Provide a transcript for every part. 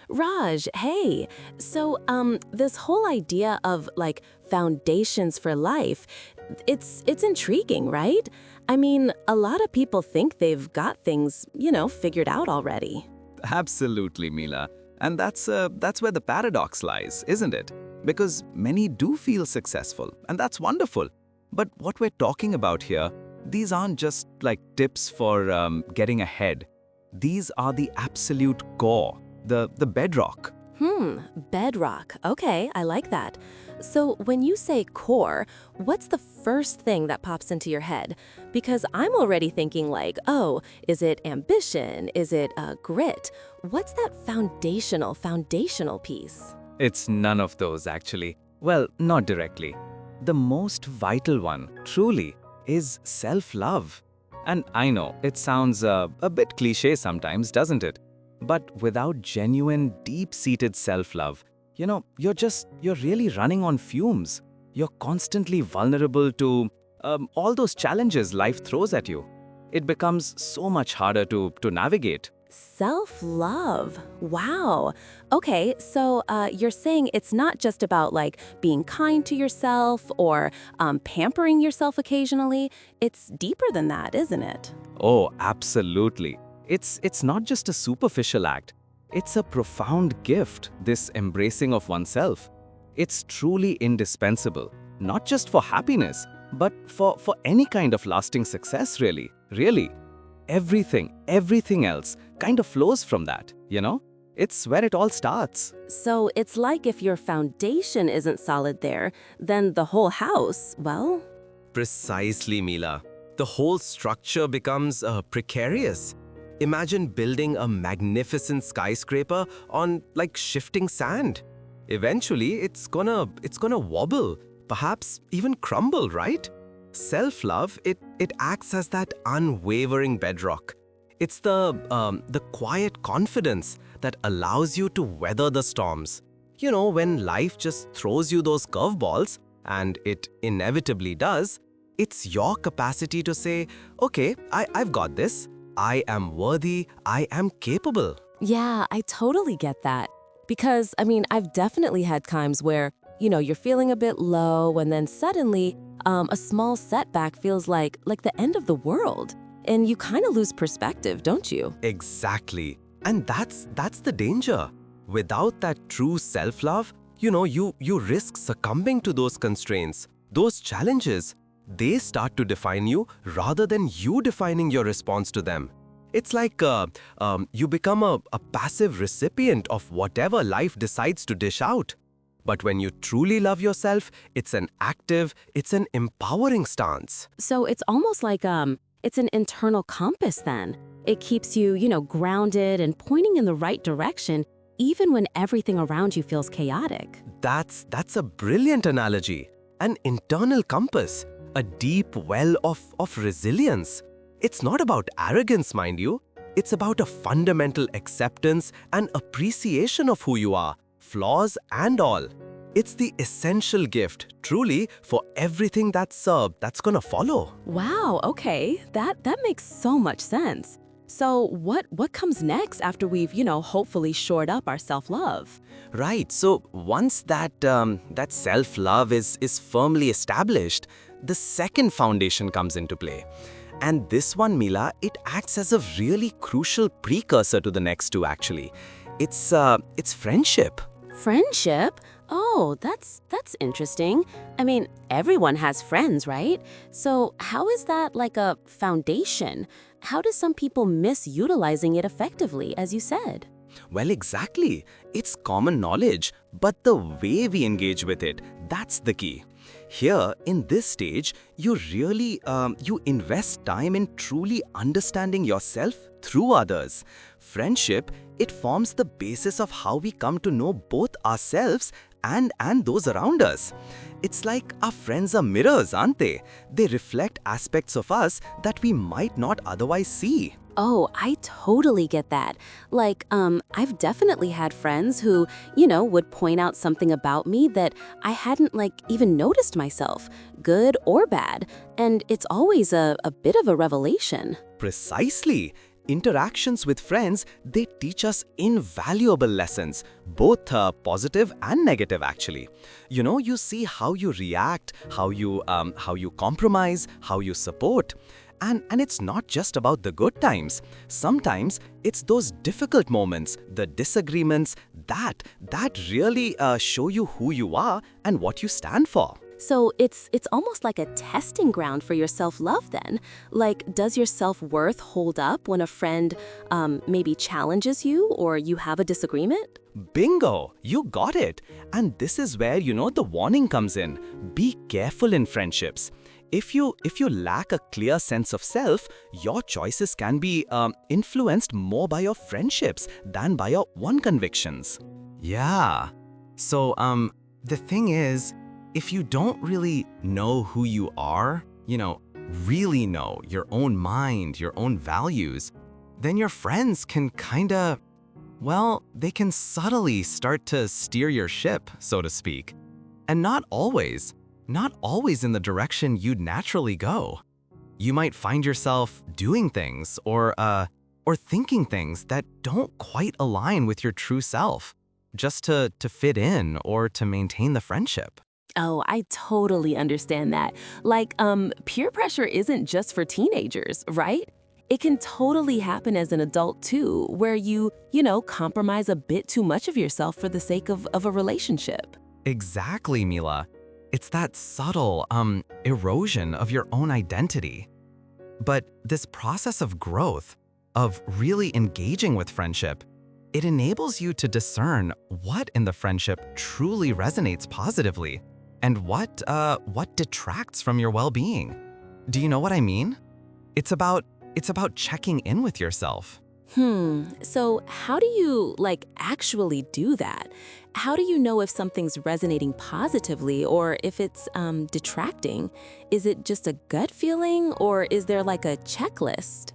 Raj, hey. This whole idea of like foundations for life, it's intriguing, right? I mean, a lot of people think they've got things, figured out already. Absolutely, Mila. And that's where the paradox lies, isn't it? Because many do feel successful, and that's wonderful. But what we're talking about here, these aren't just like tips for getting ahead. These are the absolute core, the bedrock. Bedrock. Okay, I like that. So when you say core, what's the first thing that pops into your head? Because I'm already thinking like, oh, is it ambition? Is it grit? What's that foundational piece? It's none of those, actually. Well, not directly. The most vital one, truly, is self-love. And I know, it sounds a bit cliché sometimes, doesn't it? But without genuine, deep-seated self-love, you're really running on fumes. You're constantly vulnerable to all those challenges life throws at you. It becomes so much harder to navigate. Self-love. Wow. Okay, so you're saying it's not just about like being kind to yourself or pampering yourself occasionally. It's deeper than that, isn't it? Oh, absolutely. It's not just a superficial act. It's a profound gift, this embracing of oneself. It's truly indispensable, not just for happiness, but for any kind of lasting success, really. Really. Everything else kind of flows from that, It's where it all starts. So it's like if your foundation isn't solid there, then the whole house, well... Precisely, Mila. The whole structure becomes precarious. Imagine building a magnificent skyscraper on like shifting sand. Eventually, it's gonna wobble, perhaps even crumble, right? Self-love, it acts as that unwavering bedrock. It's the quiet confidence that allows you to weather the storms. When life just throws you those curveballs, and it inevitably does, it's your capacity to say, okay, I've got this. I am worthy, I am capable. Yeah, I totally get that. Because, I've definitely had times where, you're feeling a bit low and then suddenly a small setback feels like the end of the world. And you kind of lose perspective, don't you? Exactly. And that's the danger. Without that true self-love, you risk succumbing to those constraints, those challenges. They start to define you rather than you defining your response to them. It's like you become a passive recipient of whatever life decides to dish out. But when you truly love yourself, it's an active, it's an empowering stance. So it's almost like it's an internal compass then. It keeps you, grounded and pointing in the right direction, even when everything around you feels chaotic. That's a brilliant analogy. An internal compass. A deep well of resilience. It's not about arrogance, mind you. It's about a fundamental acceptance and appreciation of who you are, flaws and all. It's the essential gift, truly, for everything that's gonna follow. Wow, okay. That makes so much sense. So what comes next after we've, hopefully shored up our self-love? Right, so once that self-love is firmly established, the second foundation comes into play. And this one, Mila, it acts as a really crucial precursor to the next two, actually. It's friendship. Friendship? Oh, that's interesting. Everyone has friends, right? So how is that like a foundation? How do some people miss utilizing it effectively, as you said? Well, exactly. It's common knowledge, but the way we engage with it, that's the key. Here, in this stage, you really you invest time in truly understanding yourself through others. Friendship, it forms the basis of how we come to know both ourselves and those around us. It's like our friends are mirrors, aren't they? They reflect aspects of us that we might not otherwise see. Oh, I totally get that. Like, I've definitely had friends who, would point out something about me that I hadn't, even noticed myself, good or bad. And it's always a bit of a revelation. Precisely. interactions with friends, they teach us invaluable lessons, both positive and negative actually. You see how you react, how you compromise, how you support. And it's not just about the good times. Sometimes it's those difficult moments, the disagreements, that really show you who you are and what you stand for. So it's almost like a testing ground for your self-love then. Like, does your self-worth hold up when a friend maybe challenges you or you have a disagreement? Bingo! You got it. And this is where, the warning comes in. Be careful in friendships. If you lack a clear sense of self, your choices can be influenced more by your friendships than by your own convictions. Yeah. So, the thing is, if you don't really know who you are, really know your own mind, your own values, then your friends can they can subtly start to steer your ship, so to speak. And not always in the direction you'd naturally go. You might find yourself doing things or thinking things that don't quite align with your true self, just to fit in or to maintain the friendship. Oh, I totally understand that. Like, peer pressure isn't just for teenagers, right? It can totally happen as an adult too, where you compromise a bit too much of yourself for the sake of a relationship. Exactly, Mila. It's that subtle erosion of your own identity. But this process of growth, of really engaging with friendship, it enables you to discern what in the friendship truly resonates positively and what detracts from your well-being. Do you know what I mean? It's about checking in with yourself. So how do you, actually do that? How do you know if something's resonating positively or if it's detracting? Is it just a gut feeling or is there like a checklist?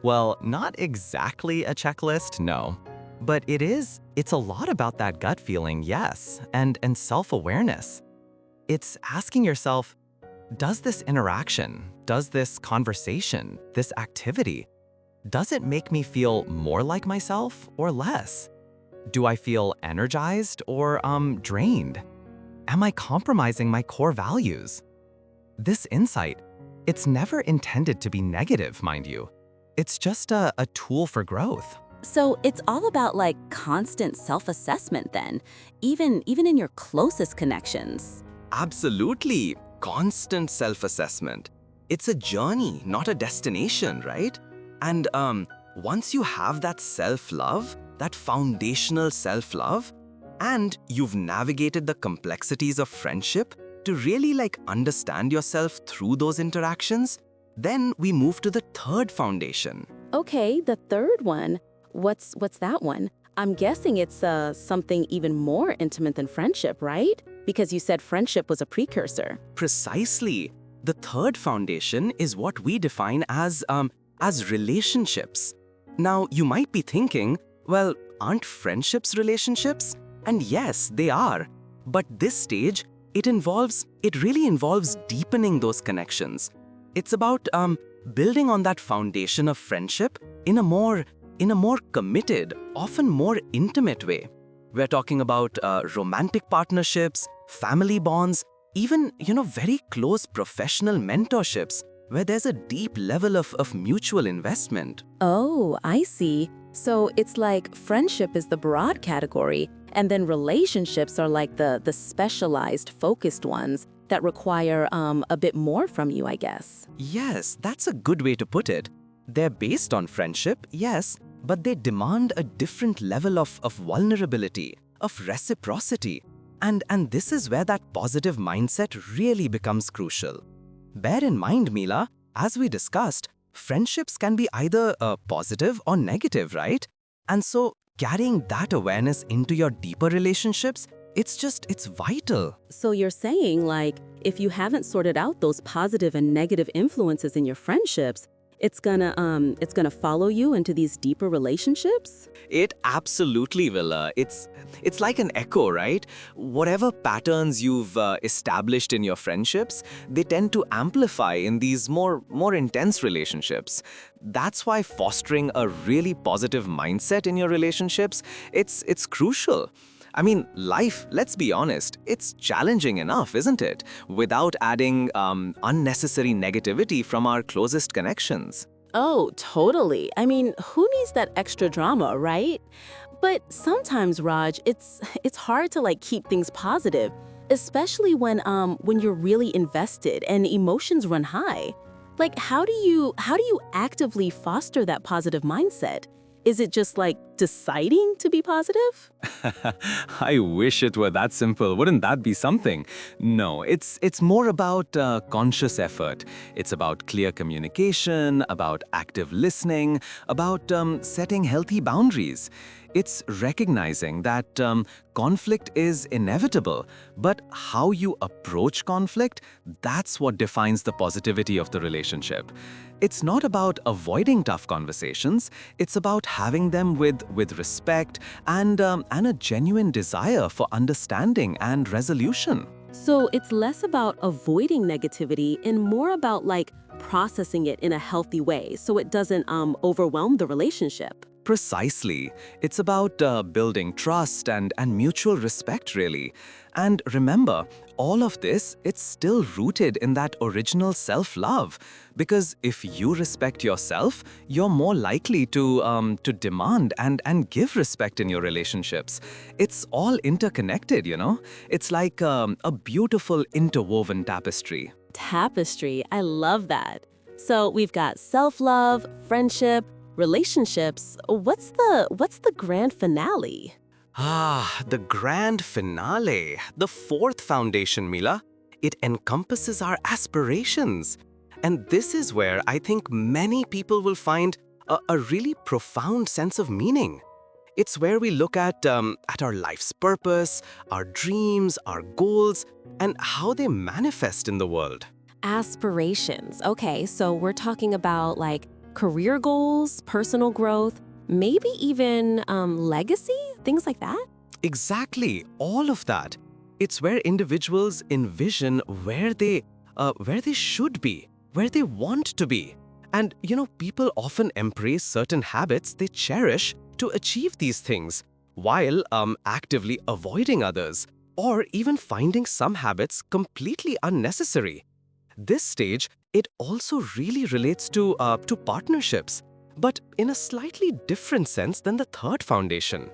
Well, not exactly a checklist, no. But it's a lot about that gut feeling, yes, and self-awareness. It's asking yourself, does this interaction, does this conversation, this activity, does it make me feel more like myself or less? Do I feel energized or drained? Am I compromising my core values? This insight, it's never intended to be negative, mind you. It's just a tool for growth. So it's all about constant self-assessment then, even in your closest connections. Absolutely. Constant self-assessment. It's a journey, not a destination, right? And once you have that self-love, that foundational self-love, and you've navigated the complexities of friendship to really understand yourself through those interactions, then we move to the third foundation. Okay, the third one. What's that one? I'm guessing it's something even more intimate than friendship, right? Because you said friendship was a precursor. Precisely. The third foundation is what we define as relationships. Now, you might be thinking, well, aren't friendships relationships? And yes, they are. But this stage, it really involves deepening those connections. It's about building on that foundation of friendship in a more committed, often more intimate way. We're talking about romantic partnerships, family bonds, even, very close professional mentorships, where there's a deep level of mutual investment. Oh, I see. So it's like friendship is the broad category, and then relationships are like the specialized, focused ones that require a bit more from you, I guess. Yes, that's a good way to put it. They're based on friendship, yes, but they demand a different level of vulnerability, of reciprocity. And this is where that positive mindset really becomes crucial. Bear in mind, Mila, as we discussed, friendships can be either positive or negative, right? And so carrying that awareness into your deeper relationships, it's vital. So you're saying, if you haven't sorted out those positive and negative influences in your friendships, It's gonna follow you into these deeper relationships? It absolutely will. It's like an echo, right? Whatever patterns you've established in your friendships, they tend to amplify in these more intense relationships. That's why fostering a really positive mindset in your relationships, it's crucial. I mean, life, let's be honest, it's challenging enough, isn't it? Without adding unnecessary negativity from our closest connections. Oh, totally. I mean, who needs that extra drama, right? But sometimes, Raj, it's hard to like keep things positive, especially when you're really invested and emotions run high. Like how do you actively foster that positive mindset? Is it just like deciding to be positive? I wish it were that simple. Wouldn't that be something? No, it's more about conscious effort. It's about clear communication, about active listening, about setting healthy boundaries. It's recognizing that conflict is inevitable, but how you approach conflict, that's what defines the positivity of the relationship. It's not about avoiding tough conversations, it's about having them with respect and a genuine desire for understanding and resolution. So it's less about avoiding negativity and more about like processing it in a healthy way so it doesn't overwhelm the relationship. Precisely. It's about building trust and mutual respect, really. And remember, all of this, it's still rooted in that original self-love. Because if you respect yourself, you're more likely to demand and give respect in your relationships. It's all interconnected, you know? It's like a beautiful interwoven tapestry. Tapestry, I love that. So we've got self-love, friendship, relationships. What's the grand finale? Ah, the grand finale, the fourth foundation, Mila. It encompasses our aspirations. And this is where I think many people will find a really profound sense of meaning. It's where we look at our life's purpose, our dreams, our goals, and how they manifest in the world. Aspirations. Okay, so we're talking about like career goals, personal growth, maybe even legacy, things like that? Exactly, all of that. It's where individuals envision where they should be, where they want to be. And you know, people often embrace certain habits they cherish to achieve these things, while actively avoiding others, or even finding some habits completely unnecessary. This stage, it also really relates to partnerships, but in a slightly different sense than the third foundation.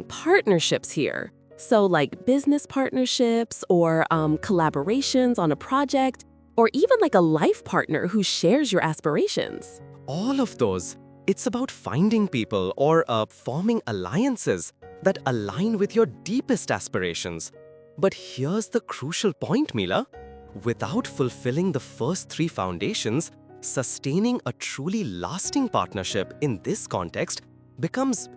Partnerships here. So like business partnerships or collaborations on a project, or even like a life partner who shares your aspirations. All of those, it's about finding people or forming alliances that align with your deepest aspirations. But here's the crucial point, Mila. Without fulfilling the first three foundations, sustaining a truly lasting partnership in this context becomes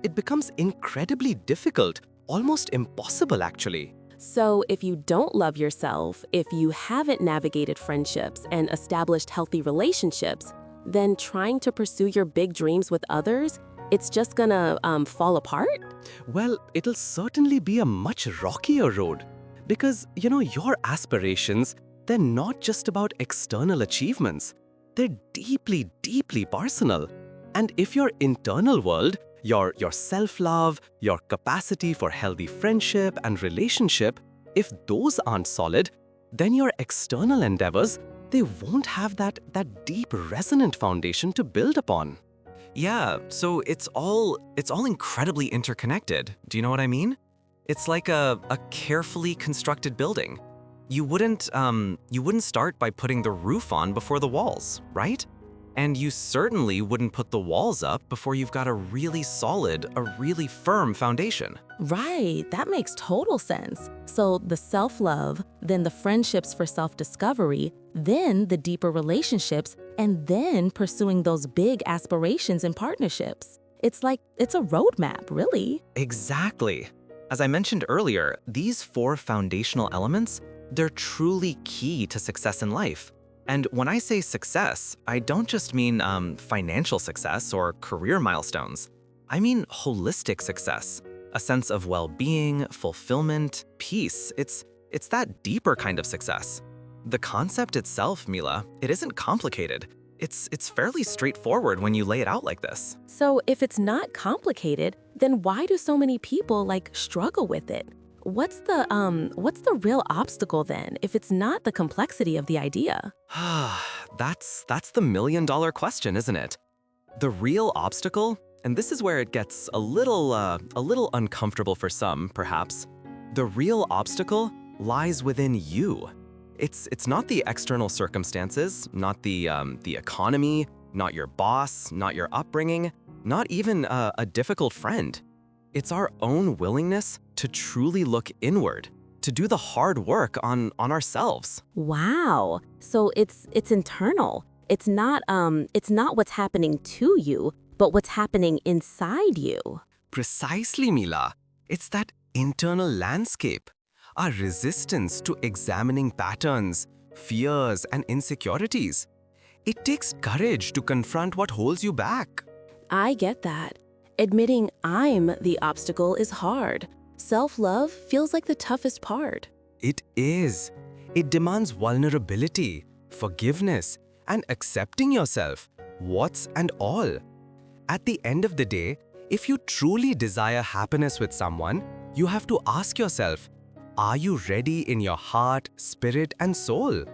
incredibly difficult, almost impossible actually. So if you don't love yourself, if you haven't navigated friendships and established healthy relationships, then trying to pursue your big dreams with others, it's just gonna fall apart? Well, it'll certainly be a much rockier road because, you know, your aspirations, they're not just about external achievements. They're deeply, deeply personal. And if your internal world, your self-love, your capacity for healthy friendship and relationship, if those aren't solid, then your external endeavors, they won't have that deep resonant foundation to build upon. Yeah, so it's all incredibly interconnected. Do you know what I mean? It's like a carefully constructed building. You wouldn't start by putting the roof on before the walls, right? And you certainly wouldn't put the walls up before you've got a really solid, a really firm foundation. Right, that makes total sense. So the self-love, then the friendships for self-discovery, then the deeper relationships, and then pursuing those big aspirations and partnerships. It's like, it's a roadmap, really. Exactly. As I mentioned earlier, these four foundational elements, they're truly key to success in life. And when I say success, I don't just mean financial success or career milestones. I mean holistic success, a sense of well-being, fulfillment, peace. It's that deeper kind of success. The concept itself, Mila, it isn't complicated. It's fairly straightforward when you lay it out like this. So if it's not complicated, then why do so many people struggle with it? What's the real obstacle then if it's not the complexity of the idea? That's the million-dollar question, isn't it? The real obstacle, and this is where it gets a little uncomfortable for some, perhaps. The real obstacle lies within you. It's not the external circumstances, not the economy, not your boss, not your upbringing, not even a difficult friend. It's our own willingness to truly look inward, to do the hard work on ourselves. Wow. So it's internal. It's not what's happening to you, but what's happening inside you. Precisely, Mila. It's that internal landscape, our resistance to examining patterns, fears, and insecurities. It takes courage to confront what holds you back. I get that. Admitting I'm the obstacle is hard. Self-love feels like the toughest part. It is. It demands vulnerability, forgiveness, and accepting yourself, what's and all. At the end of the day, if you truly desire happiness with someone, you have to ask yourself, are you ready in your heart, spirit, and soul?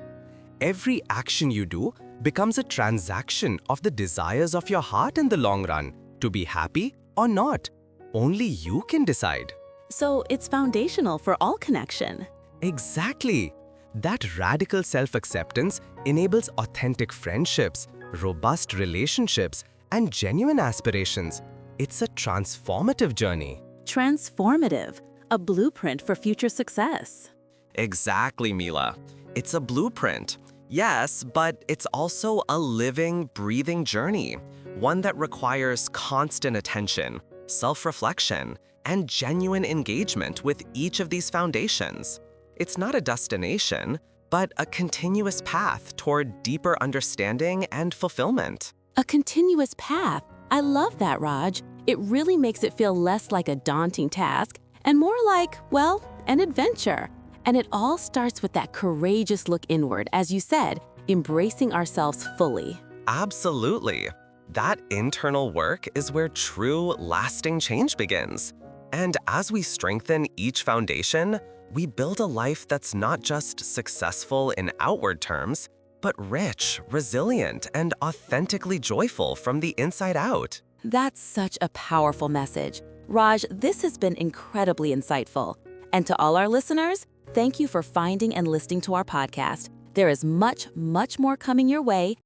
Every action you do becomes a transaction of the desires of your heart in the long run, to be happy or not. Only you can decide. So it's foundational for all connection. Exactly. That radical self-acceptance enables authentic friendships, robust relationships, and genuine aspirations. It's a transformative journey. Transformative, a blueprint for future success. Exactly, Mila. It's a blueprint. Yes, but it's also a living, breathing journey, one that requires constant attention, self-reflection, and genuine engagement with each of these foundations. It's not a destination, but a continuous path toward deeper understanding and fulfillment. A continuous path. I love that, Raj. It really makes it feel less like a daunting task and more like, well, an adventure. And it all starts with that courageous look inward, as you said, embracing ourselves fully. Absolutely. That internal work is where true, lasting change begins. And as we strengthen each foundation, we build a life that's not just successful in outward terms, but rich, resilient, and authentically joyful from the inside out. That's such a powerful message. Raj, this has been incredibly insightful. And to all our listeners, thank you for finding and listening to our podcast. There is much, much more coming your way,